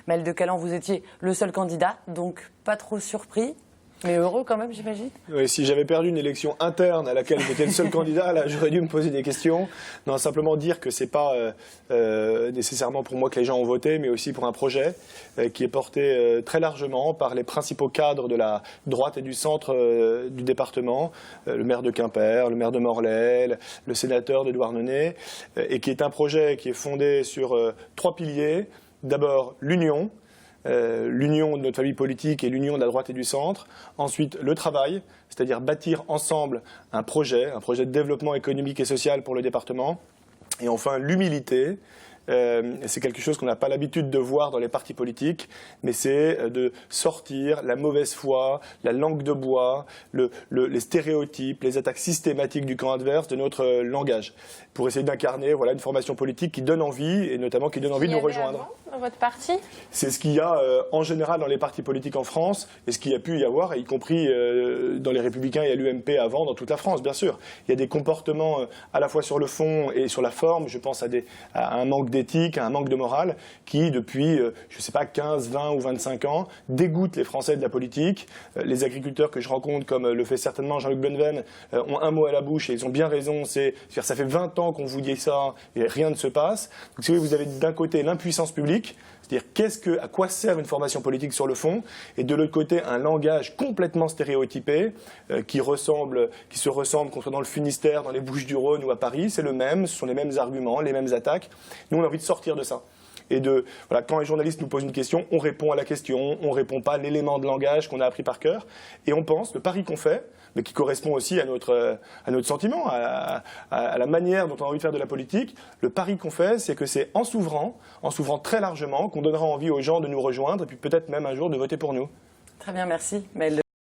Maël de Calan, vous étiez le seul candidat, donc pas trop surpris. Mais heureux quand même, j'imagine. Oui, si j'avais perdu une élection interne à laquelle j'étais le seul candidat, là, j'aurais dû me poser des questions. Non, simplement dire que c'est pas nécessairement pour moi que les gens ont voté, mais aussi pour un projet qui est porté très largement par les principaux cadres de la droite et du centre du département, le maire de Quimper, le maire de Morlaix, le sénateur de Douarnenez, et qui est un projet qui est fondé sur 3 piliers. D'abord, l'union. L'union de notre famille politique et l'union de la droite et du centre. Ensuite, le travail, c'est-à-dire bâtir ensemble un projet de développement économique et social pour le département. Et enfin, l'humilité. C'est quelque chose qu'on n'a pas l'habitude de voir dans les partis politiques, mais c'est de sortir la mauvaise foi, la langue de bois, les stéréotypes, les attaques systématiques du camp adverse de notre langage, pour essayer d'incarner une formation politique qui donne envie, et notamment qui donne envie de nous rejoindre. Dans votre parti ? C'est ce qu'il y a en général dans les partis politiques en France, et ce qu'il y a pu y avoir, y compris dans les Républicains et à l'UMP avant, dans toute la France, bien sûr. Il y a des comportements à la fois sur le fond et sur la forme, je pense à un manque d'éthique, à un manque de morale, qui depuis, je ne sais pas, 15, 20 ou 25 ans, dégoûtent les Français de la politique. Les agriculteurs que je rencontre, comme le fait certainement Jean-Luc Bonneven, ont un mot à la bouche, et ils ont bien raison, ça fait 20 ans qu'on vous dit ça, et rien ne se passe. Donc si vous avez d'un côté l'impuissance publique, c'est-à-dire à quoi sert une formation politique sur le fond, et de l'autre côté un langage complètement stéréotypé qui se ressemble, qu'on soit dans le Finistère, dans les Bouches-du-Rhône ou à Paris, c'est le même, ce sont les mêmes arguments, les mêmes attaques. Nous on a envie de sortir de ça. Et quand les journalistes nous posent une question, on répond à la question, on ne répond pas à l'élément de langage qu'on a appris par cœur. Et on pense, le pari qu'on fait, mais qui correspond aussi à notre sentiment, à la manière dont on a envie de faire de la politique, le pari qu'on fait, c'est que c'est en s'ouvrant très largement, qu'on donnera envie aux gens de nous rejoindre et puis peut-être même un jour de voter pour nous. Très bien, merci. Maël